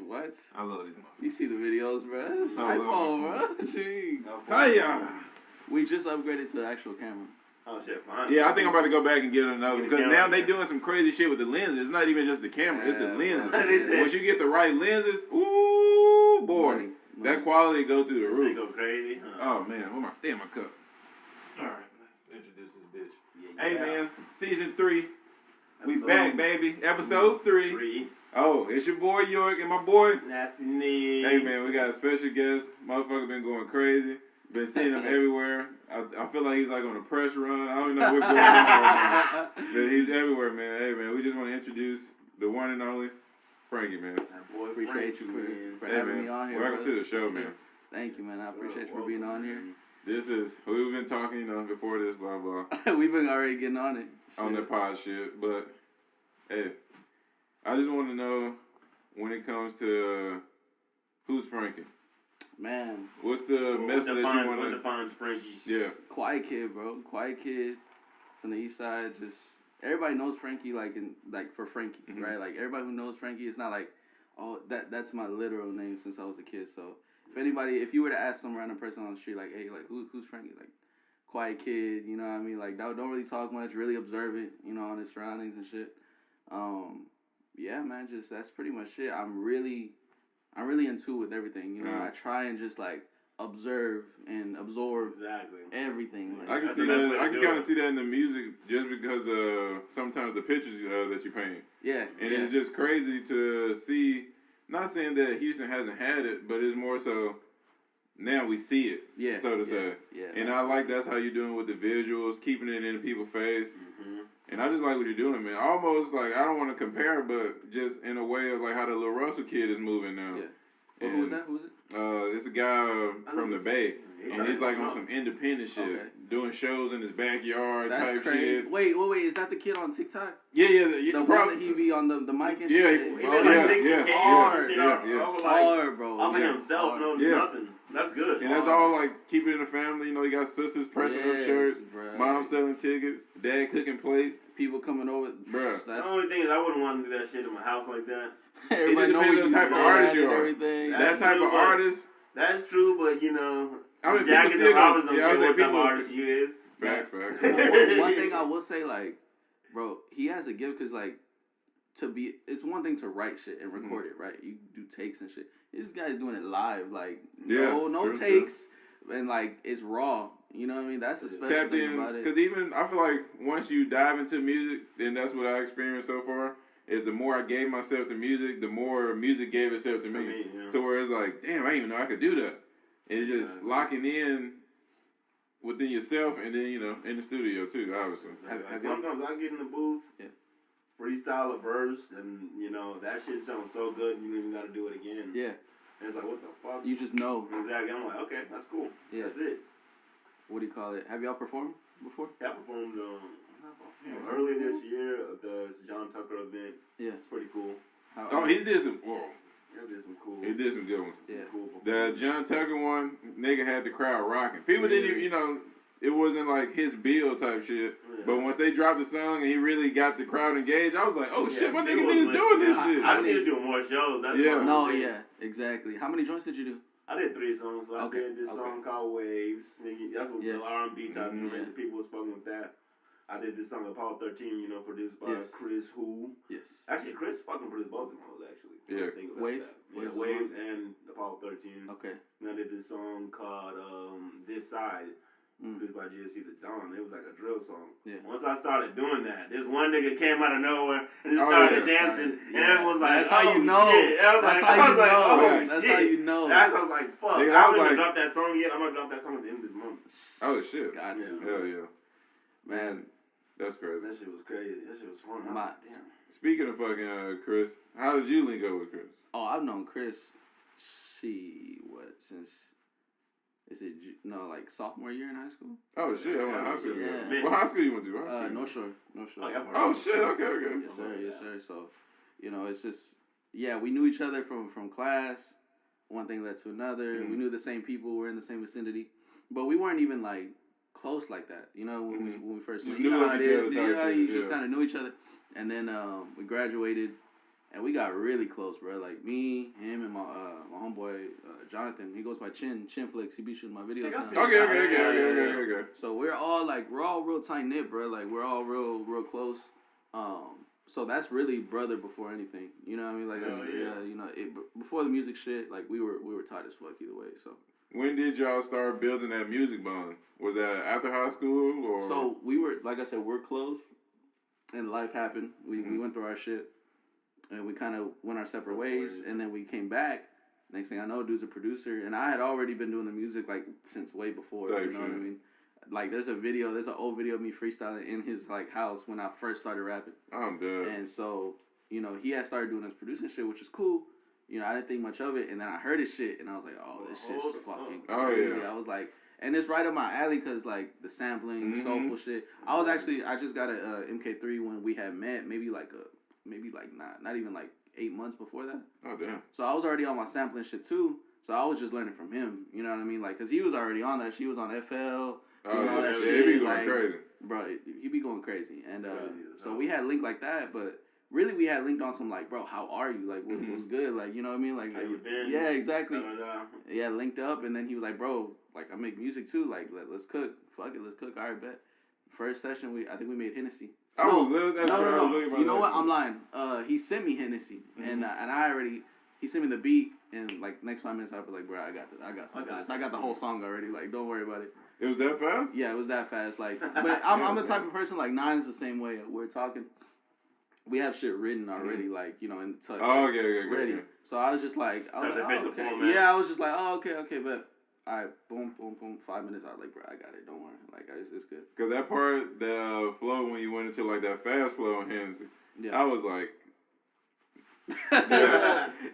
What? I love these motherfuckers. You see the videos, bro? It's iPhone, bro. Gee. Hiya. We just upgraded to the actual camera. Oh shit, fine. Yeah, I think I'm about to go back and get another because now they doing some crazy shit with the lenses. It's not even just the camera; it's the lenses. Once you get the right lenses, ooh boy, that quality go through the roof. Shit go crazy. Oh man, where my cup? All right, let's introduce this bitch. Hey man, season 3, we back, baby. Episode 3. Oh, it's your boy York and my boy Nasty Knees. Hey man, we got a special guest. Motherfucker been going crazy. Been seeing him everywhere. I feel like he's like on a press run. I don't know what's going on right now. But he's everywhere, man. Hey, man, we just want to introduce the one and only Frankie, man. That boy appreciate Frankie, you for having me on here. Welcome to the show, man. Thank you, man. I appreciate you for being on here. This is, we've been talking, you know, before this, blah, blah. We've been already getting on it. On the pod shit. But, hey, I just want to know when it comes to who's Frankie? Man. What's the message that you want to... What defines Frankie? Yeah. Quiet kid, bro. Quiet kid from the east side. Just everybody knows Frankie, for Frankie, right? Like everybody who knows Frankie, it's not like, oh, that's my literal name since I was a kid. So if you were to ask some random person on the street, like, hey, like who's Frankie? Like, quiet kid, you know what I mean? Like, don't really talk much, really observant, you know, on his surroundings and shit. Yeah, man, just that's pretty much it. I'm really into with everything, you know. I try and just like observe and absorb everything. Like, I can see that. I can kind of see that in the music, just because sometimes the pictures that you paint. Yeah, and it's just crazy to see. Not saying that Houston hasn't had it, but it's more so now we see it. Yeah, so to say. Yeah, and I like that's how you're doing with the visuals, keeping it in people's face. And I just like what you're doing, man. Almost like, I don't want to compare, but just in a way of like how the Lil Russell kid is moving now. Yeah. Well, who was that? Who was it? It's a guy from the Bay. And he's like on some independent shit. Doing shows in his backyard type shit. Wait. Is that the kid on TikTok? Yeah. The one that he be on the mic and shit? Hard, bro. Off of himself, nothing. That's good. And that's all like keep it in the family. You know, he got sisters pressing up shirts, mom selling tickets, dad cooking plates, people coming over. Bruh. The only thing is I wouldn't want to do that shit in my house like that. Everybody knows what the type of artist you are. That type of artist. That's true, but you know, Jackson and Robbins don't care what type of artist you is. Fact. One thing I will say, like, bro, he has a gift because, like, it's one thing to write shit and record it, right? You do takes and shit. This guy's doing it live, like, no takes, and like it's raw. You know what I mean? That's the special thing about it. Because even I feel like once you dive into music, and that's what I experienced so far. Is the more I gave myself to music, the more music gave itself to me. To where it's like, damn, I didn't even know I could do that. And it's just locking in within yourself, and then, you know, in the studio too, obviously. Sometimes I get in the booth, freestyle a verse, and, you know, that shit sounds so good, you don't even got to do it again. Yeah. And it's like, what the fuck? You just know. Exactly. I'm like, okay, that's cool. Yeah. That's it. What do you call it? Have y'all performed before? Yeah, I performed earlier this year at the John Tucker event. Yeah. It's pretty cool. He did some... Whoa. He did some cool. He did some good ones. Yeah. Cool the John Tucker one, nigga had the crowd rocking. People didn't even, you know, it wasn't like his bill type shit. Yeah. But once they dropped the song and he really got the crowd engaged, I was like, oh shit, my nigga is doing this shit. I need to do more shows. That's exactly. How many joints did you do? I did 3 songs. So I did this song called Waves. That's what the R&B type joint. People were spoken with that. I did this song Apollo 13, you know, produced by Chris Who. Yes. Actually, Chris fucking produced both of them, actually. Yeah. Waves and Apollo 13. Okay. And I did this song called This Side, produced by GSC The Dawn. It was like a drill song. Yeah. Once I started doing that, this one nigga came out of nowhere and just started dancing. And it was like, that's how you know. Shit. That's how you know. That's how I was like, fuck. I haven't even dropped that song yet. I'm going to drop that song at the end of this month. Oh, shit. Got you. Hell yeah. Man. That's crazy. That shit was crazy. That shit was fun. Damn. Speaking of fucking Chris, how did you link up with Chris? Oh, I've known Chris, since, like sophomore year in high school? Oh, shit. I went to high school. Yeah. What high school you went to? North Shore. Oh, shit. Okay. Yes, sir. So, you know, it's just, we knew each other from class. One thing led to another. We knew the same people. We were in the same vicinity. But we weren't even, like, close like that, you know, when we first met. You know how it is. You just kind of knew each other. And then we graduated, And we got really close, bro. Like me, him, and my homeboy Jonathan. He goes by Chin Flicks. He be shooting my videos. Okay. So we're all real tight knit, bro. Like we're all real close. So that's really brother before anything. You know what I mean? Like that's you know, before the music shit. Like we were tight as fuck either way. So when did y'all start building that music bond? Was that after high school or? So we were, like I said, we're close, and life happened. We went through our shit. And we kind of went our separate ways, and then we came back. Next thing I know, dude's a producer, and I had already been doing the music like since way before. You know what I mean? Like there's an old video of me freestyling in his like house when I first started rapping. I'm good. And so you know he had started doing his producing shit, which is cool. You know I didn't think much of it, and then I heard his shit, and I was like, oh, this shit's fucking crazy. I was like, and it's right up my alley because like the sampling, soulful shit. I just got a MK3 when we had met, maybe not even like 8 months before that. Oh damn! So I was already on my sampling shit too. So I was just learning from him. You know what I mean? Like, cause he was already on that. She was on FL. That shit. He be going crazy, bro. He be going crazy, and so we had linked like that, but really we had linked on some like, bro, how are you? Like, what's good? Like, you know what I mean? Like, how you been? Yeah, exactly. Yeah, linked up, and then he was like, bro, like I make music too. Like, let's cook. Fuck it, let's cook. All right, bet. First session, I think we made Hennessy. No. You know what? I'm lying. He sent me Hennessy, and he sent me the beat, and like next 5 minutes I was like, bro, I got this. I got the whole song already. Like, don't worry about it. It was that fast? Yeah, it was that fast. Like, but I'm the type of person like Nine is the same way. We're talking. We have shit written already, like you know, in the touch. Oh, like, ready. Okay. So I was just like, okay. Yeah, I was just like, oh, okay, but. Alright, boom, 5 minutes. I was like, bro, I got it. Don't worry. Like, it's good. Cause that part, the flow when you went into like that fast flow on Hennessy, I was like,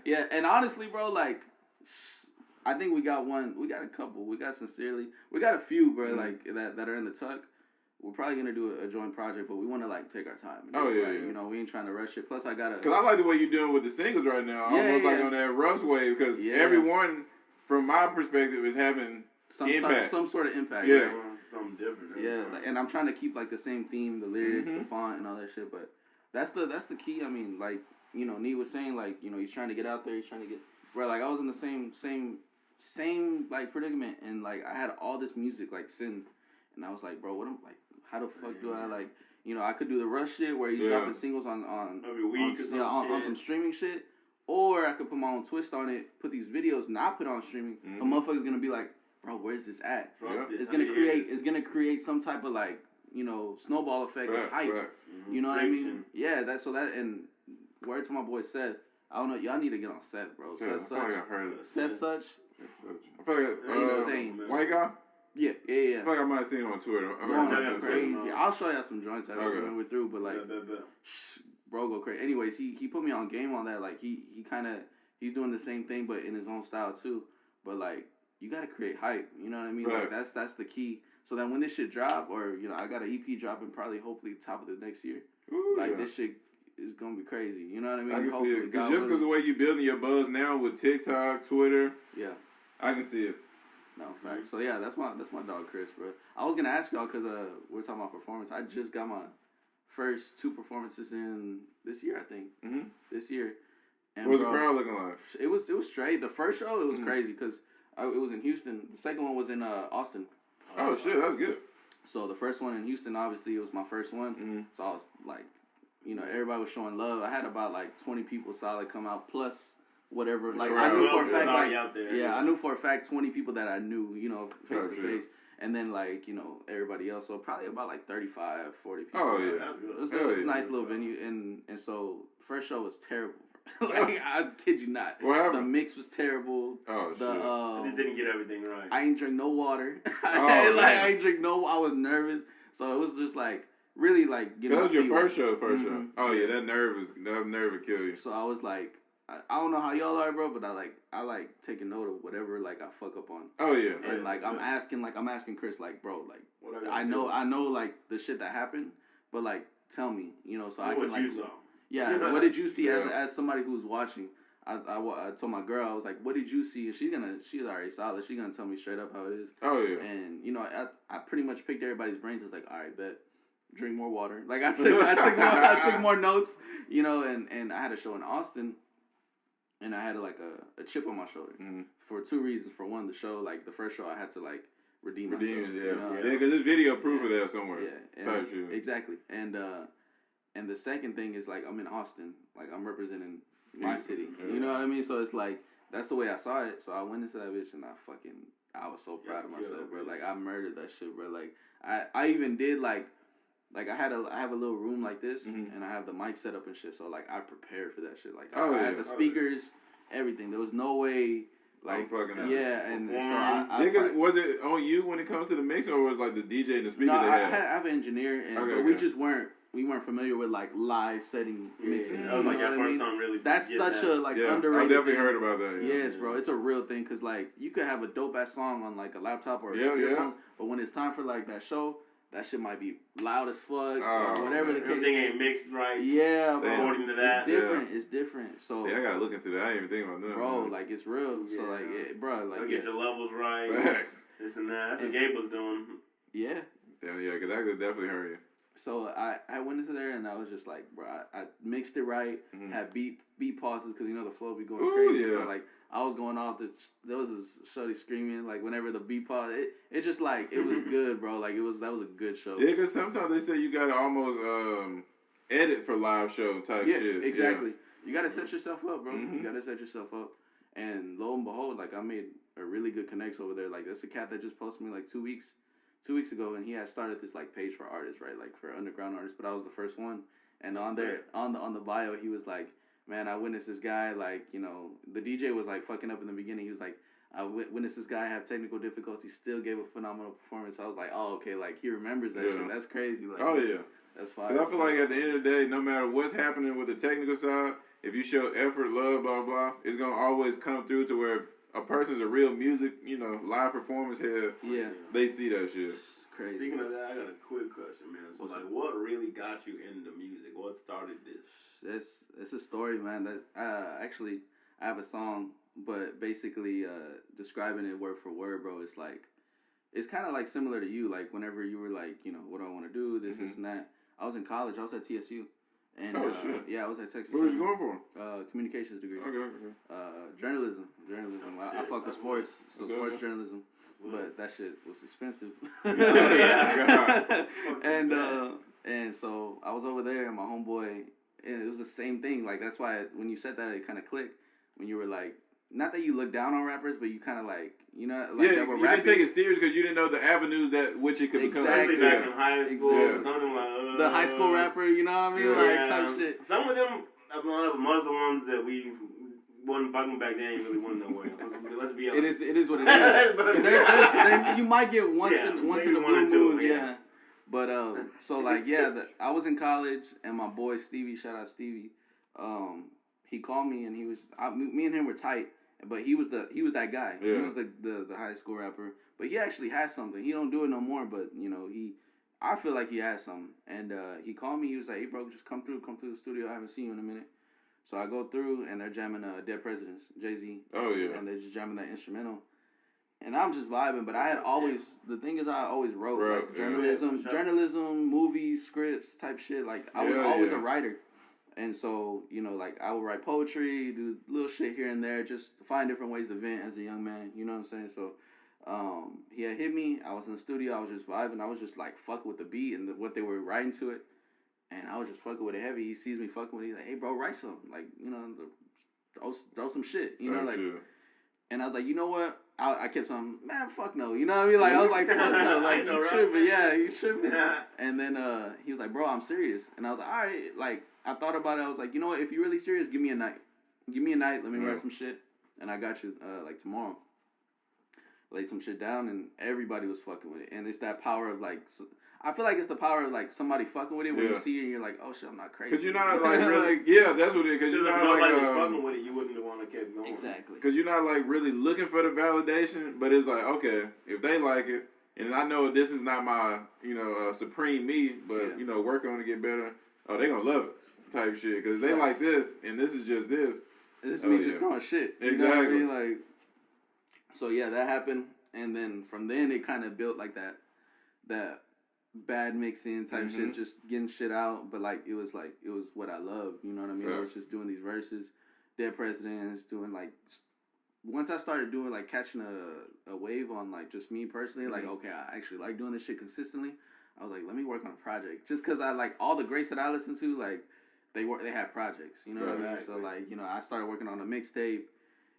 yeah. And honestly, bro, like, I think we got one. We got a couple. We got Sincerely. We got a few, bro, like that are in the tuck. We're probably gonna do a joint project, but we want to like take our time. You know, we ain't trying to rush it. Plus, I gotta. Cause I like the way you're doing with the singles right now. Almost like on that rush wave. Cause everyone. From my perspective, is having some sort of impact. Yeah, right? Something different. Yeah, like, and I'm trying to keep like the same theme, the lyrics, the font, and all that shit. But that's the key. I mean, like you know, Nee was saying, like you know, he's trying to get out there. He's trying to get. Bro, like I was in the same like predicament, and like I had all this music like sitting, and I was like, bro, what am like? How the fuck do I like? You know, I could do the rush shit where you dropping singles on every week on some streaming shit. Or I could put my own twist on it, put these videos, not put on streaming. A motherfucker's gonna be like, bro, where's this at? It's gonna create some type of like, you know, snowball effect of hype. You know what I mean? Yeah, and word to my boy Seth. I don't know, y'all need to get on Seth, bro. Seth Such. I feel like insane. White guy? Yeah. I feel like I might have seen him on Twitter. Going crazy. I'll show y'all some joints that we're through, but like bro go crazy. Anyways, he put me on game on that. Like he's doing the same thing but in his own style too. But like you gotta create hype. You know what I mean? Like that's the key. So that when this shit drop, or you know, I got an EP dropping probably hopefully top of the next year. This shit is gonna be crazy. You know what I mean? I can see it. Cause just because the way you building your buzz now with TikTok, Twitter, I can see it. No, facts. So yeah, that's my dog Chris, bro. I was gonna ask y'all because we're talking about performance. I just got my first 2 performances in this year, I think. This year. And what was the crowd looking like? It was straight. The first show, it was crazy because it was in Houston. The second one was in Austin. Oh shit, that's good. So the first one in Houston, obviously, it was my first one. So I was like, you know, everybody was showing love. I had about like 20 people solid come out plus whatever. Like I knew for a fact, I knew for a fact 20 people that I knew, you know, face to face. And then, like, you know, everybody else. So, probably about, like, 35, 40 people. Oh, yeah. That's good. It was a nice little venue. And so, the first show was terrible. Like, I kid you not. What happened? The mix was terrible. Oh, shit. I just didn't get everything right. I ain't drink no water. I ain't drink I was nervous. So, it was just, like, really, like, that was your first show. Oh, yeah, that nerve would kill you. So, I was, like, I don't know how y'all are, bro, but I like taking note of whatever like I fuck up on. Oh yeah. And like I'm asking Chris like, bro, like I know like the shit that happened, but like tell me, you know, so I can like. You saw? Yeah, what did you see as somebody who's watching? I told my girl, I was like, what did you see? And she's already solid. She's gonna tell me straight up how it is. Oh yeah. And you know, I pretty much picked everybody's brains. I was like, all right, bet. drink more water. Like I took more notes, you know, and I had a show in Austin, and I had like a chip on my shoulder for two reasons. For one, the show, like the first show, I had to like redeem myself. Yeah, because there's video proof of that somewhere. Yeah, type shit. Exactly. And the second thing is like I'm in Austin, like I'm representing my city. Yeah. You know what I mean? So it's like that's the way I saw it. So I went into that bitch and I was so proud of myself, bro. Like I murdered that shit, bro. Like I even did like I have a little room like this, and I have the mic set up and shit. So like I prepared for that shit. Like I had the speakers, everything. There was no way. Like and so was it on you when it comes to the mix, or was like the DJ and the speaker? No, I have an engineer, but we just weren't familiar with like live setting mixing. That was like your first time really. That's such a like underrated. I definitely heard about that. Yeah. Yes, bro, it's a real thing because like you could have a dope ass song on like a laptop or earphones, but when it's time for like that show. That shit might be loud as fuck or whatever the case. Everything ain't mixed right. Yeah, bro. According to that, it's different. It's different. So I gotta look into that. I didn't even think about that, bro. Like it's real. Yeah. So like, bro, like get your levels right. Facts. This and that. That's what Gabe was doing. Yeah. Yeah, because that could definitely hurt you. So I went into there and I was just like, bro, I mixed it right. Had beat pauses because you know the flow be going crazy. Yeah. So like. I was going off. There was this shorty screaming like whenever the beat pause. It just like it was good, bro. Like that was a good show. Yeah, because sometimes they say you gotta almost edit for live show type shit. Exactly. Yeah. You gotta set yourself up, bro. You gotta set yourself up. And lo and behold, like I made a really good connect over there. Like that's a cat that just posted me like 2 weeks ago, and he had started this like page for artists, right? Like for underground artists. But I was the first one. And on there, on the bio, he was like. Man, I witnessed this guy, like, you know, the DJ was, like, fucking up in the beginning. He was like, I witnessed this guy have technical difficulties, still gave a phenomenal performance. I was like, oh, okay, like, he remembers that shit. That's crazy. Like, that's fire. I feel like at the end of the day, no matter what's happening with the technical side, if you show effort, love, blah, blah, it's going to always come through to where if a person's a real music, you know, live performance head, they see that shit. Crazy. Speaking of that, I got a quick question, man. So, like, what really got you into music? What started this? It's a story, man. That actually, I have a song, but basically describing it word for word, bro. It's like, it's kind of like similar to you. Like, whenever you were like, you know, what do I want to do? This and that. I was in college. I was at TSU. And, I was at Texas. What was you going for? Communications degree. Okay. Journalism. I fuck with sports, so sports journalism. But that shit was expensive. And so I was over there, and my homeboy, and it was the same thing. Like that's why when you said that, it kind of clicked. When you were like, not that you look down on rappers, but you kind of like, you know, like that were you didn't take it serious because you didn't know the avenues that which it could become. Exactly. Back in high school, something like the high school rapper. You know what I mean? Like type shit. Some of them, most of the ones that we. Wasn't fucking back then, really went nowhere. Let's be honest. It is what it is. You might get once in the blue moon, yeah. But so like I was in college and my boy Stevie, shout out Stevie. He called me and me and him were tight, but he was that guy. Yeah. He was the high school rapper, but he actually has something. He don't do it no more, but you know I feel like he has something. And he called me. He was like, "Hey, bro, just come through the studio. I haven't seen you in a minute." So I go through, and they're jamming Dead Presidents, Jay-Z. Oh, yeah. And they're just jamming that instrumental. And I'm just vibing, but I always wrote, like, journalism, movies, scripts, type shit. Like, I was always a writer. And so, you know, like, I would write poetry, do little shit here and there, just find different ways to vent as a young man, you know what I'm saying? So, he had hit me, I was in the studio, I was just vibing, I was just, like, fucking with the beat and what they were writing to it. And I was just fucking with it heavy. He sees me fucking with it. He's like, "Hey, bro, write something. Like, you know, throw some shit. You know, like." And I was like, "You know what?" I kept saying, "Man, fuck no." You know what I mean? Like, I was like, "Fuck no." Like, you tripping. Yeah, you tripping. And then he was like, "Bro, I'm serious." And I was like, "All right." Like, I thought about it. I was like, "You know what? If you're really serious, give me a night. Let me write some shit. And I got you, like, tomorrow." Lay some shit down, and everybody was fucking with it. And it's that power of, like... I feel like it's the power of like somebody fucking with it when you see it and you're like, oh shit, I'm not crazy. Because you're not like really, that's what it is. Because you're not nobody like was fucking with it, you wouldn't want to keep going. Exactly. Because you're not like really looking for the validation, but it's like, okay, if they like it, and I know this is not my supreme me, but you know, work on it to get better. Oh, they gonna love it, type shit. Because if they like this, and this is just this. This is me just throwing shit. Exactly. You know what I mean? Like, so yeah, that happened, and then from then it kind of built like that bad mixing type shit, just getting shit out. But like it was what I loved. You know what I mean? I was just doing these verses, Dead Presidents, doing like. Once I started doing like catching a wave on like just me personally, like okay, I actually like doing this shit consistently. I was like, let me work on a project, just because I like all the greats that I listened to, like they had projects, you know what I mean? So like, you know, I started working on a mixtape.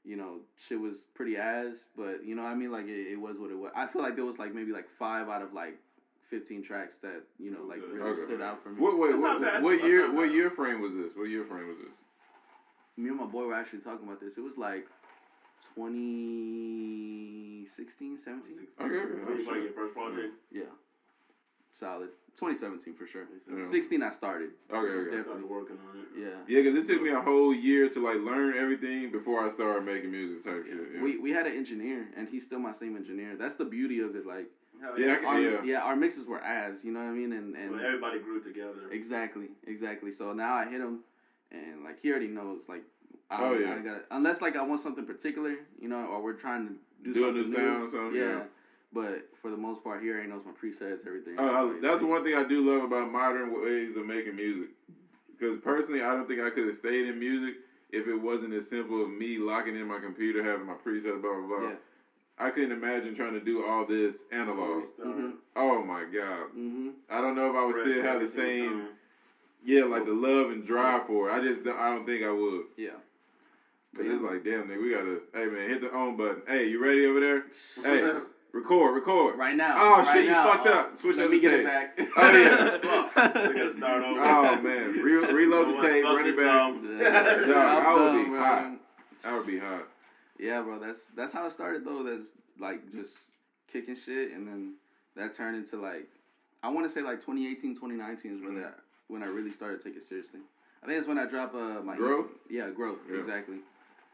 You know, shit was pretty ass, but you know what I mean? Like it was what it was. I feel like there was like maybe like 5 out of like 15 tracks that, you know, like really stood out for me. What year frame was this? Me and my boy were actually talking about this. It was like 2016, 17. Okay. When you playing your first project? Yeah. Solid. 2017 for sure. Yeah. 16 I started. Okay. Definitely working on it. Yeah. Yeah, because it took me a whole year to like learn everything before I started making music type shit. Yeah. We had an engineer, and he's still my same engineer. That's the beauty of it. Like, our mixes were ass. You know what I mean? And well, everybody grew together. Exactly. So now I hit him, and like he already knows. Like, I gotta, unless like I want something particular, you know, or we're trying to do something new. Sound or something. Yeah. But for the most part, he already knows my presets, everything. That's the one thing I do love about modern ways of making music. Because personally, I don't think I could have stayed in music if it wasn't as simple of me locking in my computer, having my presets, blah, blah, blah. Yeah. I couldn't imagine trying to do all this analog. Oh, my God. I don't know if I would still have the same, like the love and drive for it. I don't think I would. Yeah. Because it's like, damn, nigga, we got to, hey, man, hit the on button. Hey, you ready over there? Hey. Record. Right now. Oh, shit, you fucked up. Switch up the tape. Back. Oh, yeah. We gotta start over. Oh, man. Reload the tape, run it back. I would be hot. Yeah, bro, that's how it started, though. That's, like, just kicking shit, and then that turned into, like, I want to say, like, 2018, 2019 is when I really started taking it seriously. I think that's when I dropped my... Growth? Yeah, Growth, exactly.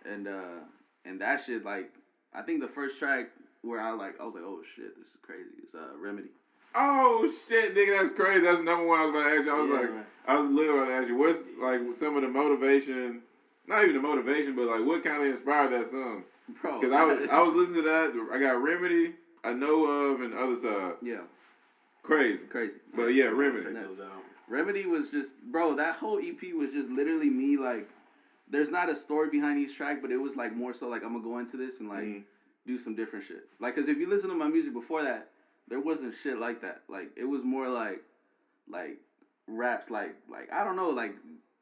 And that shit, like, I think the first track... Where I was like, oh shit, this is crazy. It's Remedy. Oh shit, nigga, that's crazy. That's number one I was about to ask you. I was I was literally about to ask you, what's like some of the motivation? Not even the motivation, but like what kind of inspired that song? Bro, because I was listening to that. I got Remedy, I Know Of, and Other Side. Yeah, crazy. But yeah, Remedy. Remedy was just, bro. That whole EP was just literally me. Like, there's not a story behind each track, but it was like more so like I'm gonna go into this and like. Do some different shit. Like, cause if you listen to my music before that, there wasn't shit like that. Like, it was more like raps, like I don't know, like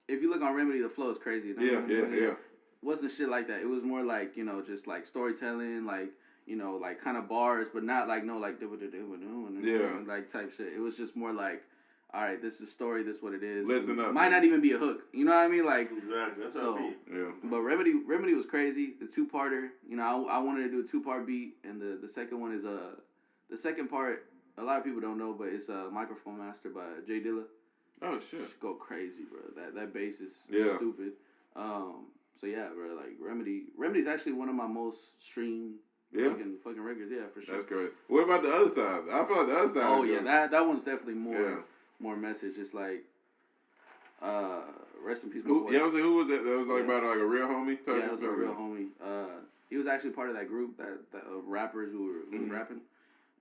if you look on Remedy, the flow is crazy. You know? Yeah. Wasn't shit like that. It was more like, you know, just like storytelling, like, you know, like kind of bars, but not like no like like type shit. It was just more like, all right, this is a story. This is what it is. Listen up. Might not even be a hook. You know what I mean? Like, exactly. That's how it be. Yeah. But Remedy was crazy. The 2-parter. You know, I wanted to do a 2-part beat, and the second one is the second part. A lot of people don't know, but it's a Microphone Master by Jay Dilla. Oh shit! Just go crazy, bro. That bass is stupid. So yeah, bro. Like Remedy's actually one of my most streamed. Fucking records. Yeah, for sure. That's great. What about the other side? I feel like the other side. Oh yeah, that one's definitely more. Yeah. More message. It's like, rest in peace. Who was that? That was like about like a real homie type. Yeah, it was a real homie. He was actually part of that group that of rappers who was rapping,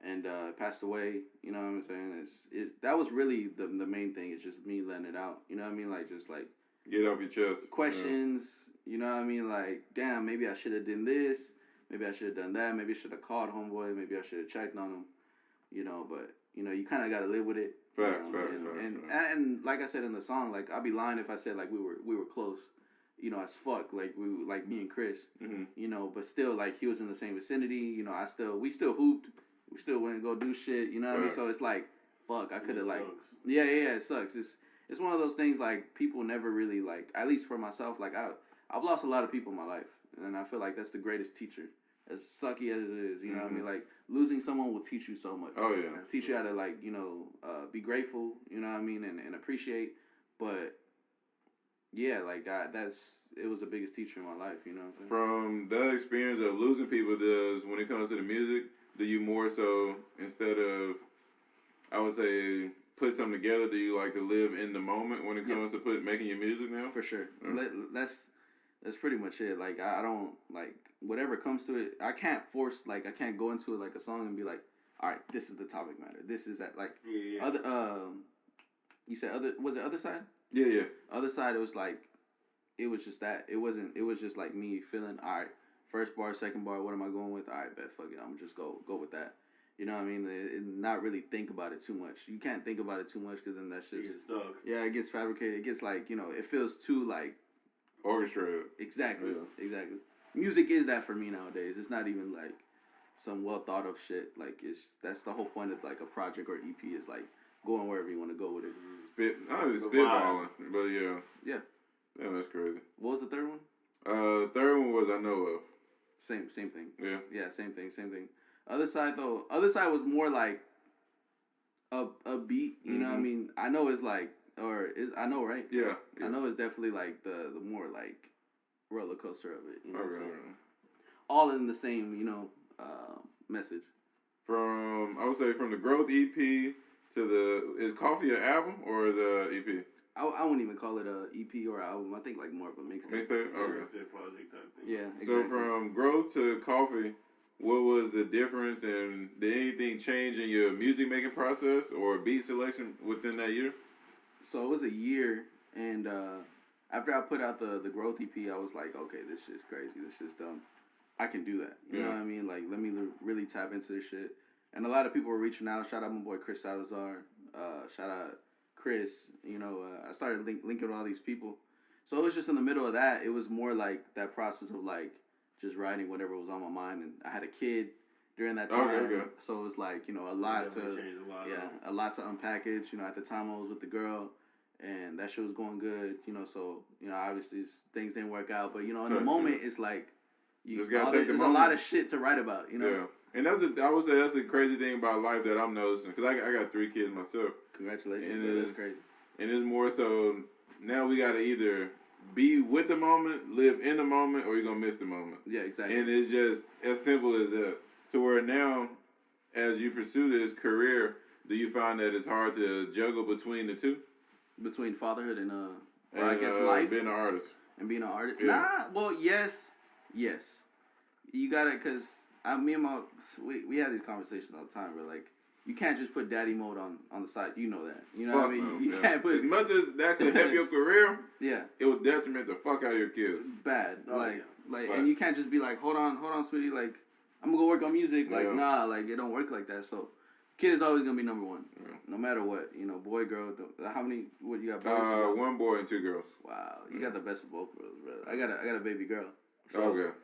and passed away. You know what I'm saying? That was really the main thing. It's just me letting it out. You know what I mean? Like just like get off your chest. Questions. Yeah. You know what I mean? Like, damn, maybe I should have done this. Maybe I should have done that. Maybe I should have called homeboy. Maybe I should have checked on him. You know, but you know, you kind of got to live with it. Facts. And like I said in the song, like I'd be lying if I said like we were close, you know, as fuck, like like me and Chris, you know, but still like he was in the same vicinity, you know, we still hooped, we still went and go do shit, you know what I mean? So it's like, fuck, I could have like, it sucks. It's one of those things like people never really like, at least for myself, like I've lost a lot of people in my life, and I feel like that's the greatest teacher. As sucky as it is, you know what I mean? Like, losing someone will teach you so much. Oh, yeah. Teach you how to, like, you know, be grateful, you know what I mean, and appreciate. But, yeah, like, it was the biggest teacher in my life, you know what I'm saying? From that experience of losing people, when it comes to the music, do you more so, instead of, I would say, put something together, do you like to live in the moment when it comes to making your music now? For sure. That's pretty much it. Like, I don't, like, whatever comes to it, I can't go into it like a song and be like, all right, this is the topic matter. This is that, like, other, you said was it Other Side? Yeah. Other Side, it was like, it was just that. It was just like me feeling, all right, first bar, second bar, what am I going with? All right, bet, fuck it, I'm just go with that. You know what I mean? Not really think about it too much. You can't think about it too much because then that's just... You get stuck. Yeah, it gets fabricated. It gets like, it feels too like... orchestrated. Exactly. Music is that for me nowadays. It's not even like some well thought of shit. Like, that's the whole point of like a project or EP is like going wherever you want to go with it. Spitballing, but yeah. Yeah. Damn, that's crazy. What was the third one? The third one was I Know Of. Same thing. Yeah. Yeah, same thing. Other Side though. Other Side was more like a beat. You know what I mean? I know it's like, I know, right? Yeah. I know it's definitely like the more like roller coaster of it. You know what I'm saying? All in the same, message. I would say from the Growth EP to is Coffee an album or the EP? I wouldn't even call it a EP or album. I think like more of a mixtape. Mixtape? Okay. Mixtape project type thing. Yeah, exactly. So from Growth to Coffee, what was the difference, and did anything change in your music making process or beat selection within that year? So it was a year, and after I put out the Growth EP, I was like, okay, this shit's crazy. This shit's dumb. I can do that. You know what I mean? Like, let me really tap into this shit. And a lot of people were reaching out. Shout out my boy Chris Salazar. Shout out Chris. I started linking with all these people. So it was just in the middle of that. It was more like that process of like just writing whatever was on my mind. And I had a kid during that time. Okay. So it was like, a lot to unpackage. At the time I was with the girl. And that shit was going good, so, obviously things didn't work out. But, in the moment, it's like, there's a lot of shit to write about, Yeah. And I would say that's the crazy thing about life that I'm noticing. Because I got 3 kids myself. Congratulations. And that's crazy. And it's more so, now we got to either be with the moment, live in the moment, or you're going to miss the moment. Yeah, exactly. And it's just as simple as that. To where now, as you pursue this career, do you find that it's hard to juggle between the two? Between fatherhood and I guess life, being an artist and being an artist. Yeah. Nah, well, yes. You gotta, cause me and we have these conversations all the time. Where like you can't just put daddy mode on the side. You know that. You know what I mean? You can't put as much as that could help your career. Yeah, it would detriment the fuck out of your kids. Bad. And you can't just be like, hold on, sweetie. Like I'm gonna go work on music. Like nah, like it don't work like that. So. Kid is always gonna be number one, no matter what. Boy, girl. How many? What you got? 1 boy and 2 girls. Wow, you got the best of both worlds, brother. I got a baby girl. So okay.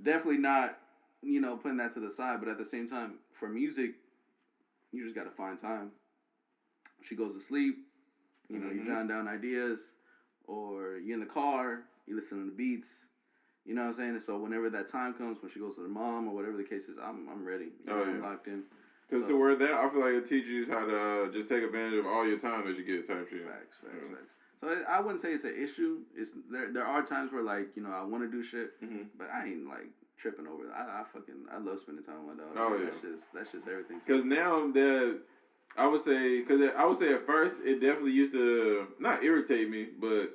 Definitely not, putting that to the side. But at the same time, for music, you just gotta find time. She goes to sleep. You jot down ideas, or you're in the car, you listen to the beats. You know what I'm saying? And so whenever that time comes, when she goes to her mom or whatever the case is, I'm ready. I'm locked in. Because to where that, I feel like it teaches you how to just take advantage of all your time that you get type shit. Facts. So I wouldn't say it's an issue. It's there are times where like I want to do shit, but I ain't like tripping over it. I love spending time with my dog. Oh yeah, that's just everything. Because now that I would say at first it definitely used to not irritate me, but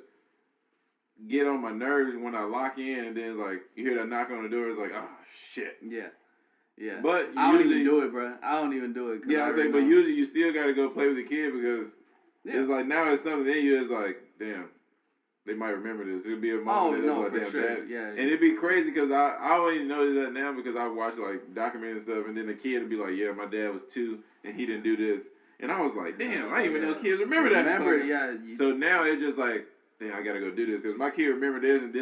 get on my nerves when I lock in, and then like you hear that knock on the door. It's like, oh shit. Yeah, but I don't even do it, bro. I don't even do it. Yeah, I'm saying, but usually you still got to go play with the kid because it's like now it's something in you. It's like, damn, they might remember this. It'll be a moment that like, damn, sure. Yeah, and it'd be crazy because I only notice that now because I watch like documentaries and stuff, and then the kid would be like, yeah, my dad was 2 and he didn't do this, and I was like, damn, I didn't even know kids remember that. So now it's just like, damn, I gotta go do this because my kid remember this and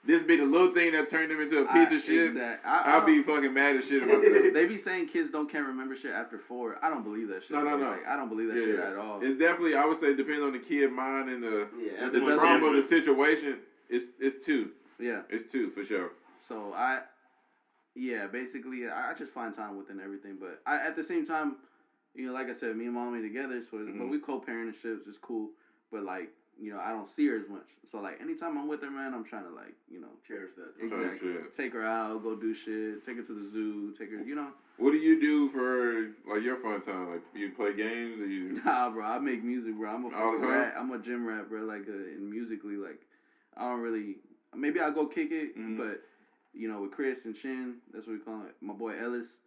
this be the little thing that turned him into a piece of shit. I'll be fucking mad as shit at myself. They be saying kids can't remember shit after 4. I don't believe that shit. No. Like, I don't believe that shit at all. It's definitely, I would say, it depends on the kid mind and the trauma of the situation. It's 2. Yeah. It's 2 for sure. So basically, I just find time within everything. But at the same time, like I said, me and mom are together, so but we co-parent and shit, it's cool. But like, I don't see her as much. So, like, anytime I'm with her, man, I'm trying to, like, cherish that. Exactly. Take her out, go do shit, take her to the zoo, take her, What do you do for, like, your fun time? Like, you play games or you... Nah, bro, I make music, bro. I'm a fucking rat. I'm a gym rat, bro. Like, and musically, like, I don't really... Maybe I'll go kick it, but, with Chris and Chin, that's what we call it, my boy Ellis,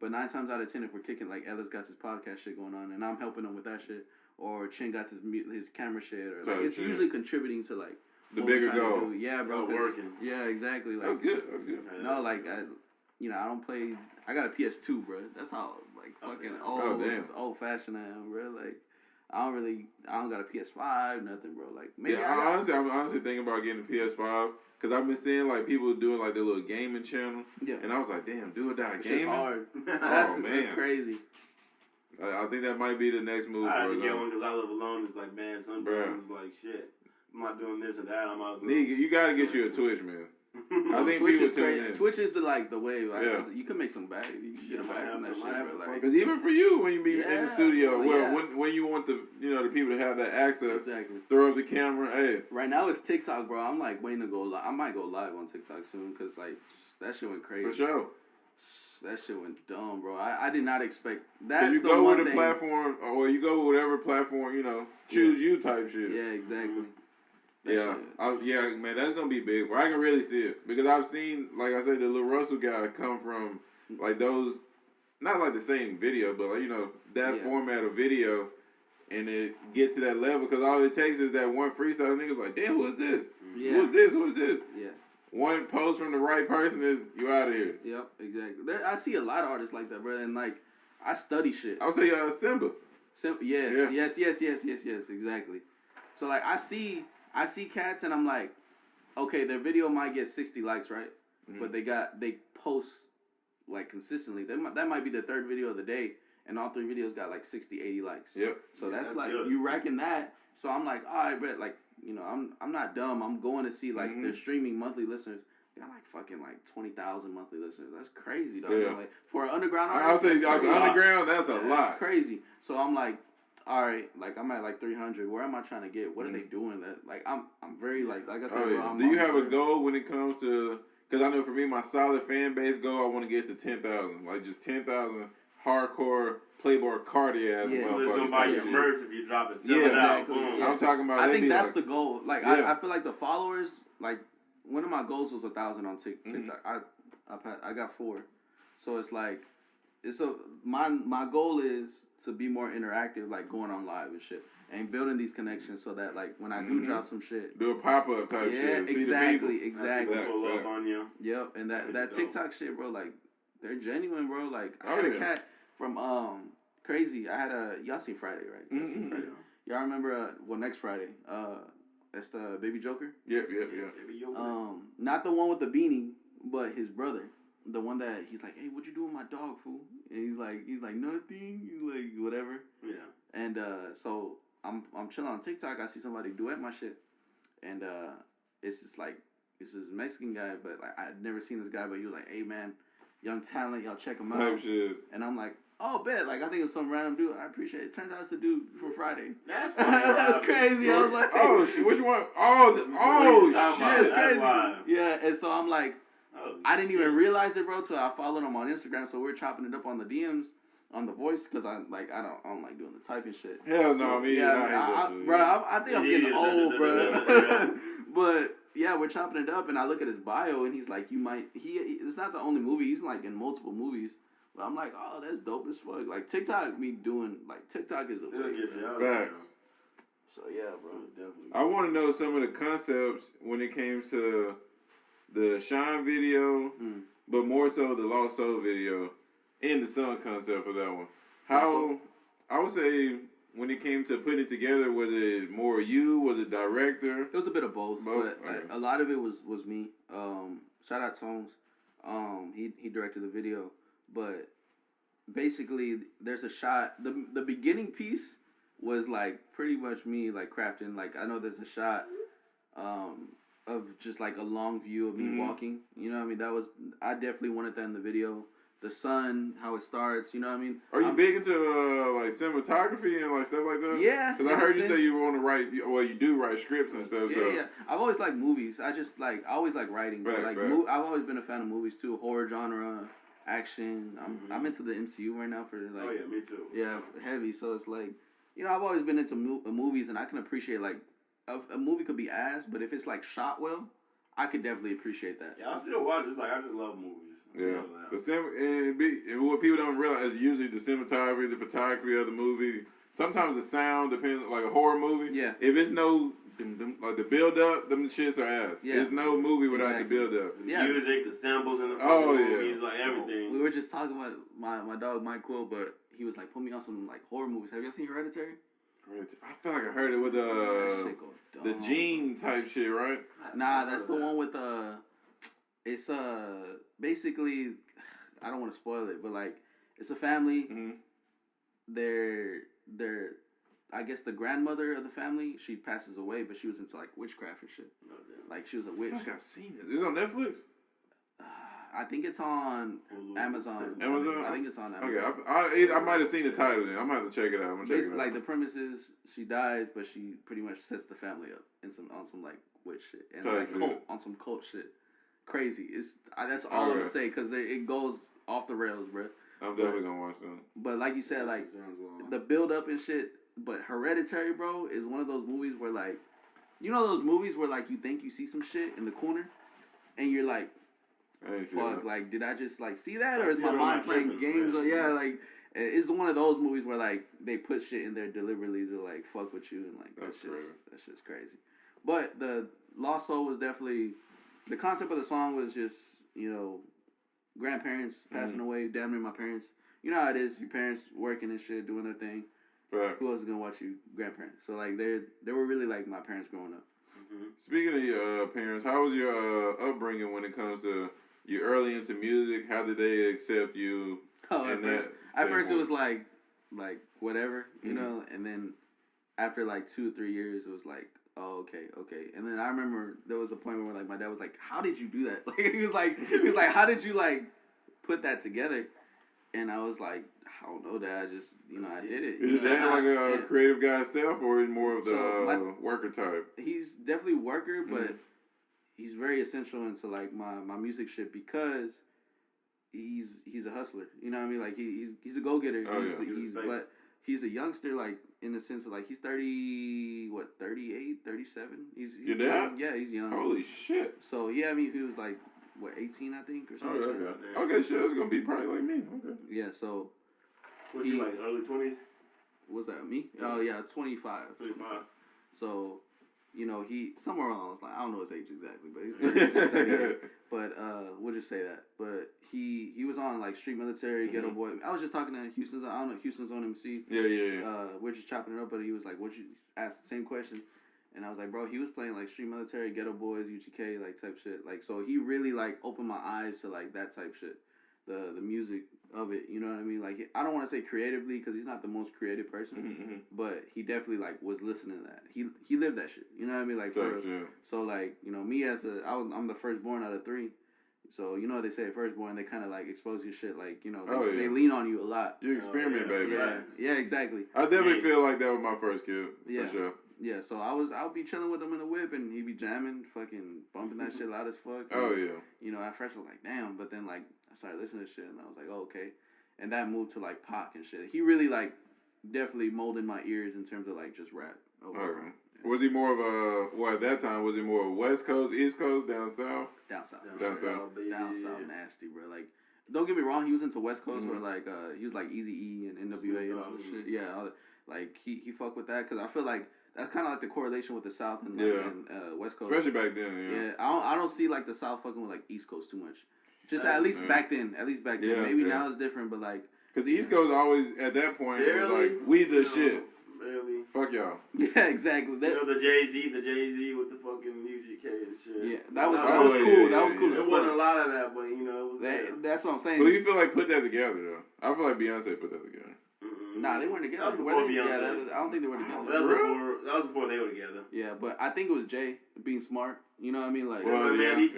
But 9 times out of 10, if we're kicking, like, Ellis got his podcast shit going on, and I'm helping him with that shit, or Chin got his camera shit, or like, it's usually contributing to like the bigger goal. Yeah, bro. Working. Yeah, exactly. Like, that's good. That's good. No, like I don't play. I got a PS2, bro. That's how like fucking old fashioned I am, bro. Like I don't got a PS5, nothing, bro. Like maybe I'm honestly thinking about getting a PS5 because I've been seeing like people doing like their little gaming channel. Yeah. And I was like, damn, do or die gaming. It's hard. That's crazy. I think that might be the next move. I had to get one because I live alone. It's like, man, sometimes it's like, shit, I'm not doing this and that. I might as well. Nigga, you gotta get you a Twitch, man. I think Twitch people is crazy. Twitch is the way. Like, yeah. You can make some bag. You can shit back from that shit, bro. Because even for you, when you be in the studio, when you want the people to have that access, throw up the camera. Hey, right now it's TikTok, bro. I'm like waiting to go live. I might go live on TikTok soon because like that shit went crazy. For sure. That shit went dumb, bro. I did not expect that. Cause you go with a platform, or you go with whatever platform, choose you type shit. Yeah, exactly. Yeah, man, that's gonna be big. I can really see it because I've seen, like I said, the Lil Russell guy come from like those, not like the same video, but like, that format of video, and it get to that level because all it takes is that one freestyle. Niggas like, damn, who is this? Yeah. Who is this? Who is this? Yeah. One post from the right person is you out of here. Yep, exactly. I see a lot of artists like that, bro, and like I study shit. I would say Simba. Yes, exactly. So like I see cats and I'm like, okay, their video might get 60 likes, right? Mm-hmm. But they post like consistently. That might be the third video of the day, and all 3 videos got like 60, 80 likes. Yep. So that's like good. You racking that. So I'm like, all right, but like. I'm not dumb. I'm going to see like their streaming monthly listeners. They got like fucking like 20,000 monthly listeners. That's crazy, dog. Yeah. Like for an underground artist, I'll say like underground. That's a lot. Crazy. So I'm like, all right, like I'm at like 300. Where am I trying to get? What are they doing? That like I'm very like I said. Bro, Do you have a goal when it comes to? Because I know for me, my solid fan base goal, I want to get to 10,000. Like just 10,000 hardcore. Playboy Cardi ass motherfuckers. Who's gonna buy your merch if you drop it? Exactly. I'm talking about. I think that's the goal. Like I feel like the followers. Like one of my goals was 1,000 on TikTok. I got 4, so it's like my goal is to be more interactive, like going on live and shit, and building these connections so that like when I do drop some shit, do a pop up type shit. Exactly. Pull up on you. Yep, and that TikTok shit, bro. Like they're genuine, bro. Like I had a cat. From Crazy, I had y'all seen Friday, right? Mm-hmm. Friday. Y'all remember? Next Friday. That's the Baby Joker. Yeah. Baby Joker. Not the one with the beanie, but his brother, the one that he's like, hey, what you do with my dog, fool? And he's like nothing. He's like whatever. Yeah. And so I'm chilling on TikTok. I see somebody duet my shit, and it's just like it's this Mexican guy, but like I'd never seen this guy, but he was like, hey man, young talent, y'all check him out. Type shit. And I'm like, oh, bet. Like, I think it's some random dude. I appreciate it. Turns out it's the dude for Friday. That's That's crazy. I was like, oh, shit. Which one? Oh, shit. It's crazy. Yeah, and so I'm like, I didn't even realize it, bro, till I followed him on Instagram. So we're chopping it up on the DMs, on the voice, because I don't like doing the typing shit. Hell no, so, me. Yeah, bro, I think I'm getting old, bro. But yeah, we're chopping it up, and I look at his bio, and he's like, it's not the only movie. He's like in multiple movies. But I'm like, oh, that's dope as fuck. Like TikTok, TikTok is a way. So yeah, bro, definitely. I want to know some of the concepts when it came to the Shine video, but more so the Lost Soul video and the Sun concept for that one. How I would say when it came to putting it together, was it more you? Was it director? It was a bit of both. But a lot of it was me. Shout out Tones. He directed the video. But basically, there's a shot. The beginning piece was like pretty much me like crafting. Like I know there's a shot of just like a long view of me walking. You know what I mean? I definitely wanted that in the video. The sun, how it starts. You know what I mean? Are you big into like cinematography and like stuff like that? Yeah. Because I heard you say you want to write. Well, you do write scripts and stuff. Yeah. I've always liked movies. I always like writing. But I've always been a fan of movies too. Horror genre. Action. I'm into the MCU right now for like. Oh yeah, me too. Yeah, heavy. So it's like, I've always been into movies, and I can appreciate like a movie could be ass, but if it's like shot well, I could definitely appreciate that. Yeah, I still watch. It's like I just love movies. Yeah, and what people don't realize is usually the cinematography, the photography of the movie. Sometimes the sound depends, like a horror movie. Yeah. If it's no like the build up, them shits are ass. Yeah. There's no movie without the build up. The music, the samples in the movies, like everything. We were just talking about my dog Mike Quill, but he was like, put me on some like horror movies. Have you ever seen Hereditary? I feel like I heard it with the Gene type shit, right? Nah, that's the one with it's basically, I don't want to spoil it, but like it's a family. Mm-hmm. They're I guess the grandmother of the family, she passes away, but she was into like witchcraft and shit. Like she was a witch. I think I've seen it. Is it on Netflix? I think it's on Amazon. I think it's on Amazon. Okay, I might have seen the title then. I might have to check it out. Basically, like the premise is she dies, but she pretty much sets the family up on some like witch shit and like on some cult shit. Crazy. That's all I'm gonna say because it goes off the rails, bro. I'm definitely gonna watch that. But like you said, like the build up and shit. But Hereditary, bro, is one of those movies where like, you know those movies where like you think you see some shit in the corner, and you're like, fuck, like did I just like see that, or is my mind playing games? Or like it's one of those movies where like they put shit in there deliberately to like fuck with you, and like that's just crazy. But the Lost Soul was definitely, the concept of the song was just, you know, grandparents passing away, damn near my parents. You know how it is, your parents working and shit, doing their thing. Right. Who else is gonna watch you? Grandparents. So like they were really like my parents growing up. Mm-hmm. Speaking of your parents, how was your upbringing when it comes to you early into music? How did they accept you? At first it was like whatever, you know, and then after like 2 or 3 years it was like, oh, okay. And then I remember there was a point where like my dad was like, how did you do that? Like he was like, how did you like put that together? And I was like, I don't know, Dad. I just, you know, I did it. Is your dad like a creative guy himself, or is more of the worker type? He's definitely worker, but he's very essential into like my music shit because he's a hustler. You know what I mean? Like he's a go getter. But he's a youngster, like in the sense of like he's 38, 37. He's your dad? Yeah, he's young. Holy shit! So he was like 18, I think, or something. Okay, shit, it's gonna be probably like me. Okay. Yeah, so. Was he like early 20s? Was that me? Oh yeah, 25. So, you know, he somewhere along those lines. I don't know his age exactly, but he's 36, 38. But we'll just say that. But he was on like Street Military, Ghetto Boy. I was just talking to Houston's. I don't know, Houston's on MC. Yeah. We're just chopping it up, but he was like, "What you asked the same question?" And I was like, "Bro, he was playing like Street Military, Ghetto Boys, UGK, like type shit. Like, so he really like opened my eyes to like that type shit, the music of it. You know what I mean? Like, I don't want to say creatively because he's not the most creative person, but he definitely like was listening to that. He lived that shit. You know what I mean? Like, so like, you know, me I'm the firstborn out of 3. So, you know what they say, firstborn, they kind of like expose your shit. Like, you know, they lean on you a lot. You experiment, baby. Yeah, exactly. I definitely feel like that with my first kid. For sure. Yeah, so I'll be chilling with him in the whip, and he'd be jamming, fucking bumping that shit loud as fuck. Oh, yeah. You know, at first I was like, damn, but then, like, I started listening to shit, and I was like, oh, okay. And that moved to, like, Pac and shit. He really, like, definitely molded my ears in terms of, like, just rap. Okay. Was he more of at that time, was he more of West Coast, East Coast, down South? Down South. Down South, nasty, bro. Like, don't get me wrong, he was into West Coast, where, like, he was, like, Eazy-E and NWA and all this shit. Yeah, like, he fucked with that, because I feel like that's kind of like the correlation with the South and, and West Coast. Especially back then, yeah. I don't see, like, the South fucking with, like, East Coast too much. Just at least back then. Yeah, maybe now it's different, but, like... Because the East Coast always, at that point, was like, we the shit. Really? Fuck y'all. Yeah, exactly. You know, the Jay-Z with the fucking UGK and shit. Yeah, that was cool. That was cool. There wasn't a lot of that, but, you know, it was that's what I'm saying. Well, you feel like put that together, though. I feel like Beyonce put that together. Nah, they weren't together. That was before Beyonce. I don't think they were together. That was before they were together. Yeah, but I think it was Jay being smart. You know what I mean? Like, these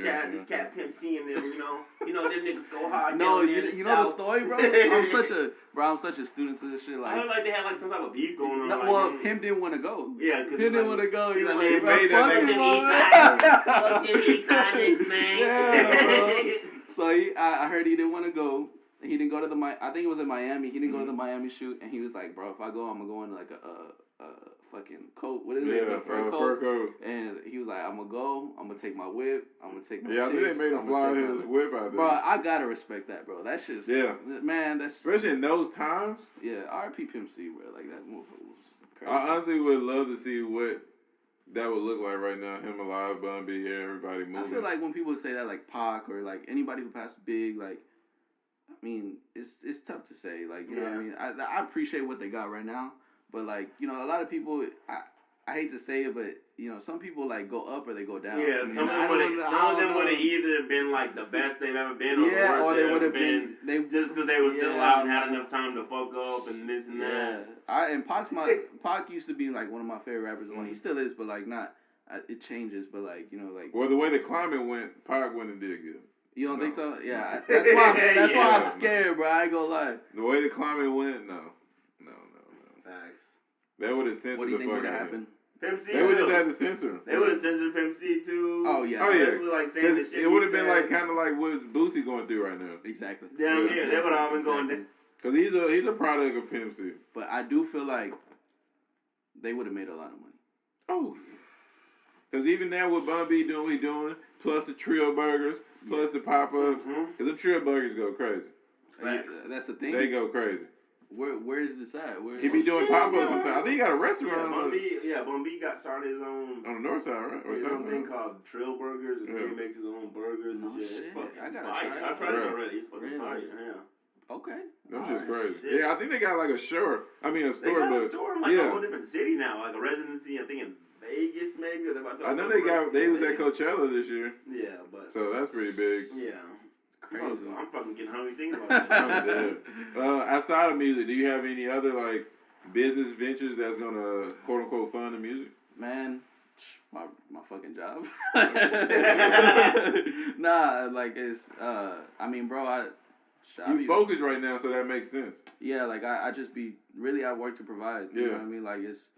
cat pimps seeing them. You know, them niggas go hard. No, you know the story, bro. I'm such a student to this shit. Like, I heard like they had like some type of beef going on. No, well, Pimp didn't want to go. Yeah, because Pimp didn't want to go. He's like, fuck them East Side niggas, man. Yeah, so I heard he didn't want to go. He didn't go to I think it was in Miami. He didn't go to the Miami shoot, and he was like, "Bro, if I go, I'm gonna go into like a fucking coat. What is it? The fur coat. And he was like, I'm gonna take my whip. I'm gonna take my chicks. I think they made him fly his whip out there. Bro, I gotta respect that, bro. That's just, man, that's... Especially in those times. Yeah, R.I.P. Pimp C, bro. Like, that motherfucker was crazy. I honestly would love to see what that would look like right now. Him alive, Bun B, everybody moving. I feel like when people say that, like Pac or like anybody who passed big, like, I mean, it's tough to say. Like, you know what I mean? I appreciate what they got right now. But, like, you know, a lot of people, I hate to say it, but, you know, some people, like, go up or they go down. Yeah, some of them would have either been, like, the best they've ever been or the worst or they would have been just because they were still alive and had enough time to fuck up and this and that. And Pac used to be, like, one of my favorite rappers. Well, he still is, but, like, not, it changes, but, like, you know, like. Well, the way the climate went, Pac wouldn't have did good. You don't think so? Yeah, that's why I'm scared, bro. I ain't gonna lie. The way the climate went, no. Facts. They would have censored the fuck out of it. What do you think would have happened? Pimp C they would have had to censor him. They would have censored Pimp C too. Oh yeah. Like saying the shit. It would have been like kind of like what Boosie going through right now. Exactly. They would have all been going there. Because he's a product of Pimp C. But I do feel like they would have made a lot of money. Oh. Because even now with Bun B doing what he doing, plus the trio burgers, plus the pop-ups, because them trio burgers go crazy. That's the thing. They go crazy. Where is this at? He be doing pop-ups sometimes. I think he got a restaurant. Bun B got started his own... On the north side, right? Or his own thing called Trill Burgers, and he makes his own burgers and shit. It's fucking I gotta try it. I tried it already. It's fucking fire, yeah. Okay. That's just crazy. Shit. Yeah, I think they got like a store. I mean, a store. They got a store in like a whole different city now. Like a residency, I think in Vegas maybe. Or about to I know they was at Coachella this year. Yeah, but. So that's pretty big. Yeah. Crazy. I'm fucking getting hungry thinking about that. Outside of music, do you have any other like business ventures that's gonna quote unquote fund the music? Man, my fucking job. Nah, like it's I mean, bro, you focus right now, so that makes sense. Yeah, like I just be really I work to provide. You know what I mean? Like it's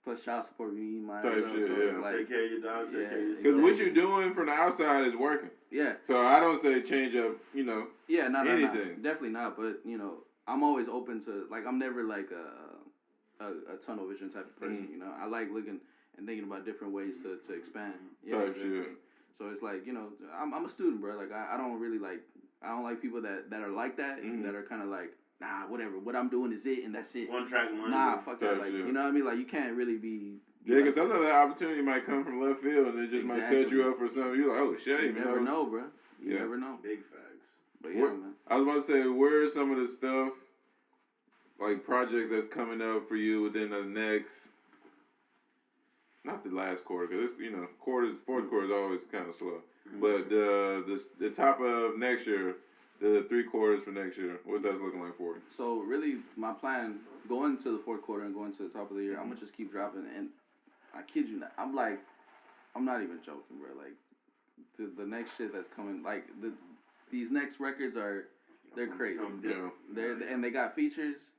plus child support me, my type shit. So it's like, take care of your dog. Take care of your because what you're doing from the outside is working. Yeah. So I don't say change up. You know. Yeah, no, anything. Definitely not. But you know, I'm always open to like I'm never like a tunnel vision type of person. You know, I like looking and thinking about different ways to expand. Type shit. So it's like, you know, I'm a student, bro. Like I don't really like. I don't like people that are like that, that are kind of like, nah, whatever. What I'm doing is it, and that's it. One track mind. Nah, fuck that. Like, you know what I mean? Like, you can't really be. Yeah, because sometimes that opportunity might come from left field, and it just might set you up for something. You're like, oh shit, you never know, bro. You never know. Big facts. But yeah, man. I was about to say, where are some of the stuff, like projects that's coming up for you within the next, not the last quarter, because you know, fourth quarter is always kind of slow. But the top of next year, the 3 quarters for next year, what's that looking like for you? So really, my plan going to the fourth quarter and going to the top of the year, I'm gonna just keep dropping. And I kid you not, I'm not even joking, bro. Like the next shit that's coming, like these next records they're crazy. And they got features,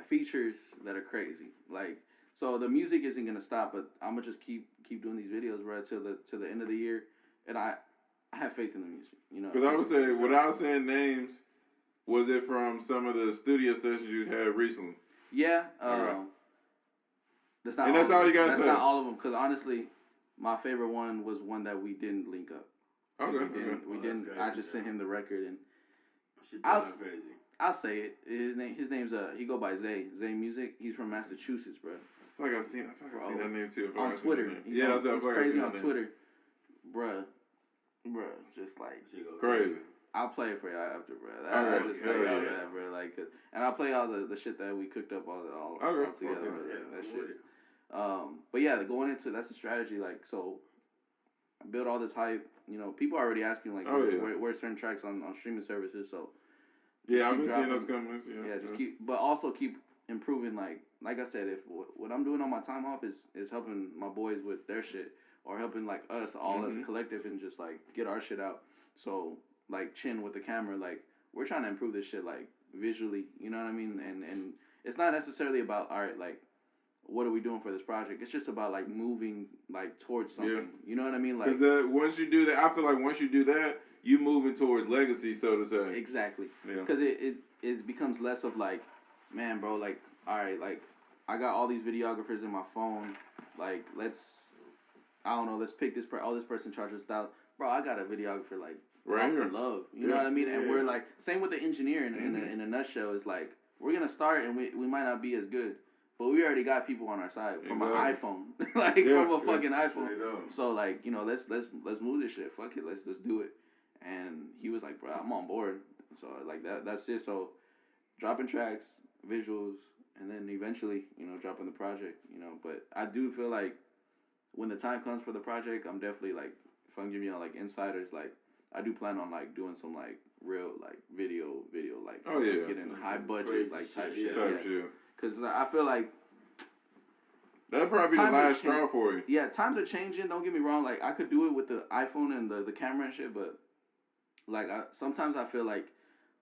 features that are crazy. Like so, the music isn't gonna stop, but I'm gonna just keep doing these videos, bro, till the end of the year. And I have faith in the music, you know. Because I would say, without saying names, was it from some of the studio sessions you had recently? Yeah. That's not. And that's all you guys say. That's not all of them, because honestly, my favorite one was one that we didn't link up. Okay. We didn't. I just sent him the record, and crazy. I'll say it. His name's he go by Zay Music. He's from Massachusetts, bro. I feel like I've seen that name too. On Twitter. He's crazy on Twitter. Bruh, just like crazy. I'll play it for y'all after, bro. I'll just tell y'all that, bro. Like, and I'll play all the shit that we cooked up all together, bro. That shit. But yeah, going into that's the strategy. Like, so I build all this hype. You know, people are already asking like, where's certain tracks on streaming services. So yeah, I've been seeing those coming. Yeah, just but also keep improving. Like I said, if what I'm doing on my time off is helping my boys with their shit, or helping like us all as a collective and just like get our shit out. So like Chin with the camera, like we're trying to improve this shit like visually, you know what I mean? And it's not necessarily about like what are we doing for this project? It's just about like moving like towards something. Yeah. You know what I mean? Like once you do that, I feel like once you do that, you moving towards legacy, so to say. Exactly. Because it becomes less of like, man, bro, like all right, like I got all these videographers in my phone. Like, let's pick this this person charges $1,000. Bro, I got a videographer, like, right off the love. You know what I mean? And we're like, same with the engineer in a nutshell. Is like, we're going to start and we might not be as good. But we already got people on our side from an iPhone. Like, from a fucking iPhone. So, like, you know, let's move this shit. Fuck it. Let's do it. And he was like, bro, I'm on board. So, like, that's it. So, dropping tracks, visuals, and then eventually, you know, dropping the project, you know. But I do feel like when the time comes for the project, I'm definitely, like, if I'm giving you, like, insiders, like, I do plan on, like, doing some, like, real, like, video, like, getting high budget, like, type shit. Because I feel like that'd probably be the last straw for you. Yeah, times are changing. Don't get me wrong. Like, I could do it with the iPhone and the camera and shit, but, like, sometimes I feel like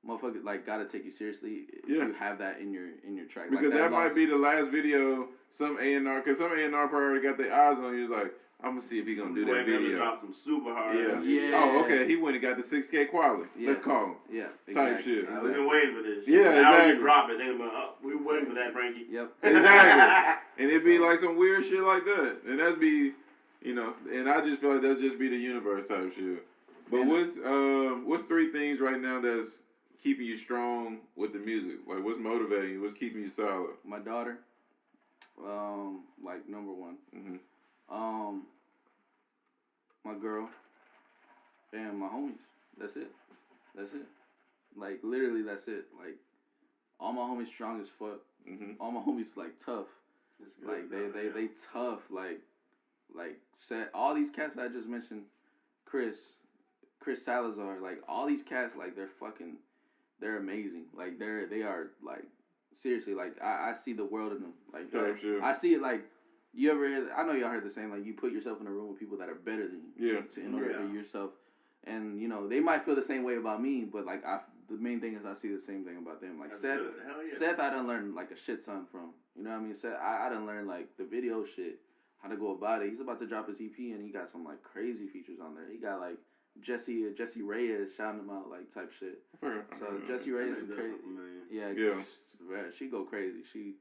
motherfucker, like, gotta take you seriously if you have that in your track. Because like, that might be the last video some A&R, because some A&R probably already got their eyes on you. Like, I'm gonna see if he gonna do that video. To drop some super hard. Yeah. Oh, okay. He went and got the 6K quality. Yeah. Let's call him. Yeah. Exactly. Type shit. We've been waiting for this. Yeah. Now exactly. you drop it. They're like, we were waiting for that, Frankie. Yep. Exactly. And it'd be like some weird shit like that, and that'd be, you know, and I just feel like that'd just be the universe type shit. But what's 3 things right now that's keeping you strong with the music? Like, what's motivating you? What's keeping you solid? My daughter, like, number 1. Mm-hmm. My girl, and my homies. That's it. Like, literally, that's it. Like, all my homies strong as fuck. Mm-hmm. All my homies, like, tough. Like, they tough. Like, all these cats that I just mentioned, Chris Salazar, like, all these cats, like, they're amazing. Like, they are, like, seriously, like, I see the world in them. Like, I see it, like, you ever heard, I know y'all heard the same, like, you put yourself in a room with people that are better than you. Yeah. In order for yourself. And, you know, they might feel the same way about me, but, like, the main thing is I see the same thing about them. Like, that's Seth, I done learn, like, a shit ton from. You know what I mean? Seth, I done learn, like, the video shit, how to go about it. He's about to drop his EP, and he got some, like, crazy features on there. He got, like, Jesse Reyes shouting him out, like, type shit. So Jesse Reyes is crazy. Yeah, she go crazy.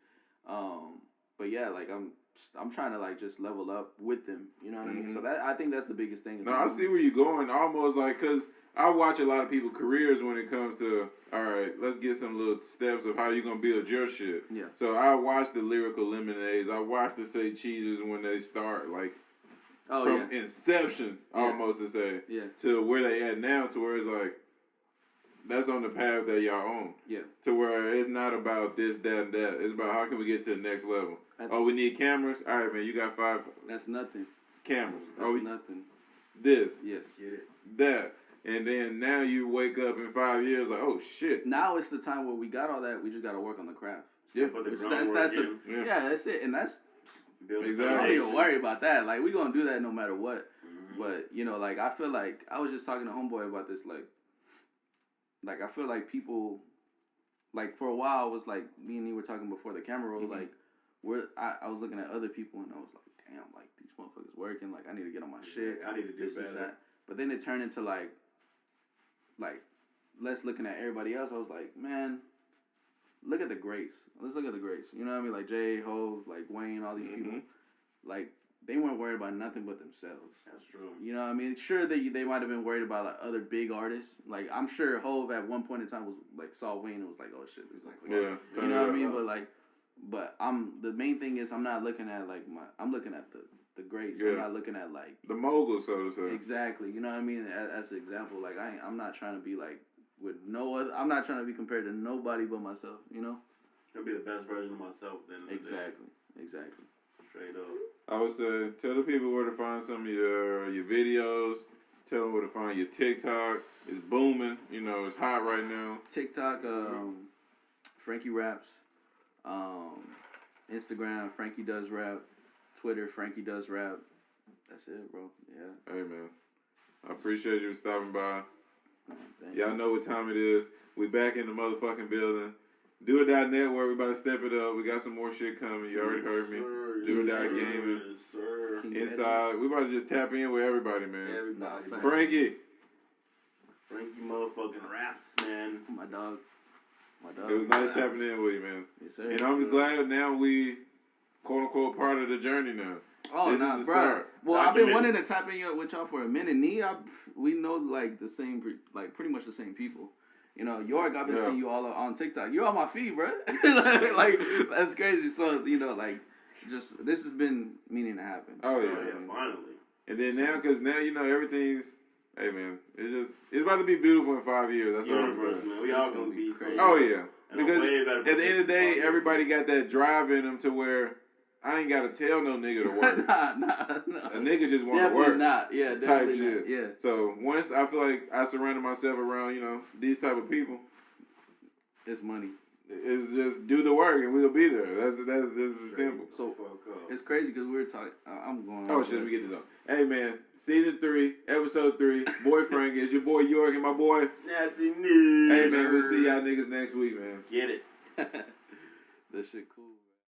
But yeah, like, I'm trying to, like, just level up with them. You know what I mean? So I think that's the biggest thing. No, I see where you're going. Almost like, because I watch a lot of people's careers when it comes to, all right, let's get some little steps of how you're going to build your shit. Yeah. So I watch the Lyrical Lemonades. I watch the Say Cheeses when they start, like, from inception, almost to say, to where they at now, to where it's like, that's on the path that y'all on. Yeah. To where it's not about this, that, and that. It's about how can we get to the next level. We need cameras? All right, man, you got 5. That's nothing. Cameras. That's nothing. This. Yes. Get it. That. And then now you wake up in 5 years like, oh, shit. Now it's the time where we got all that. We just got to work on the craft. Yeah. That's it. And that's... Exactly. I don't even worry about that. Like, we going to do that no matter what. But, you know, like, I feel like... I was just talking to Homeboy about this, like, I feel like people... Like, for a while, it was like, me and you were talking before the camera rolled, like, I was looking at other people, and I was like, damn, like, these motherfuckers working. Like, I need to get on my shit. I need to do better. But then it turned into, like, let's looking at everybody else. I was like, man, look at the grace. Let's look at the grace. You know what I mean? Like, Jay, Hov, like, Wayne, all these people. Like, they weren't worried about nothing but themselves. That's true. You know what I mean? Sure, they might have been worried about, like, other big artists. Like, I'm sure Hov at one point in time was, like, saw Wayne and was like, oh, shit. It's like, you know what I mean? But, like, the main thing is I'm not looking at, like, I'm looking at the grace. Yeah. I'm not looking at, like... the mogul, so to say. Exactly. You know what I mean? As an example, like, I'm not trying to be, like, with no other... I'm not trying to be compared to nobody but myself, you know? I'll be the best version of myself then. Exactly. Straight up. I would say, tell the people where to find some of your videos. Tell them where to find your TikTok. It's booming. You know, it's hot right now. TikTok, Frankie Raps. Instagram, Frankie Does Rap. Twitter, Frankie Does Rap. That's it, bro. Yeah. Hey, man. I appreciate you stopping by. Y'all know what time it is. We back in the motherfucking building. Do-It.net, where we about to step it up. We got some more shit coming. You already heard me. Do-It Gaming. Inside. We about to just tap in with everybody, man. Everybody. Frankie motherfucking Raps, man. My dog. It was nice tapping in with you, man. Yes, sir. And I'm glad now we quote unquote part of the journey now. Oh, this nah, bro. Well, I've been wanting to tap in with y'all for a minute. We know like the same, like pretty much the same people. You know, York, I've been seeing you all on TikTok. You're on my feed, bro. like that's crazy. So you know, like, just this has been meaning to happen. Oh yeah, finally. And then now, because now you know everything's. Hey man, it's about to be beautiful in 5 years. That's what I'm saying. Man. We all gonna be crazy. Oh yeah, because at the end of the day, everybody got that drive in them to where I ain't gotta tell no nigga to work. nah. A nigga just want to work. Not. Yeah, definitely type shit. Yeah. So once I feel like I surrounded myself around, you know, these type of people, it's money. It's just do the work and we'll be there. That's just simple. So it's crazy because we were talking. I'm going. Oh shit, let me get this on. Hey man, season 3, episode 3. Boy Frankie, it's your boy York and my boy Nasty News. Hey man, we'll see y'all niggas next week, man. Get it. That shit cool.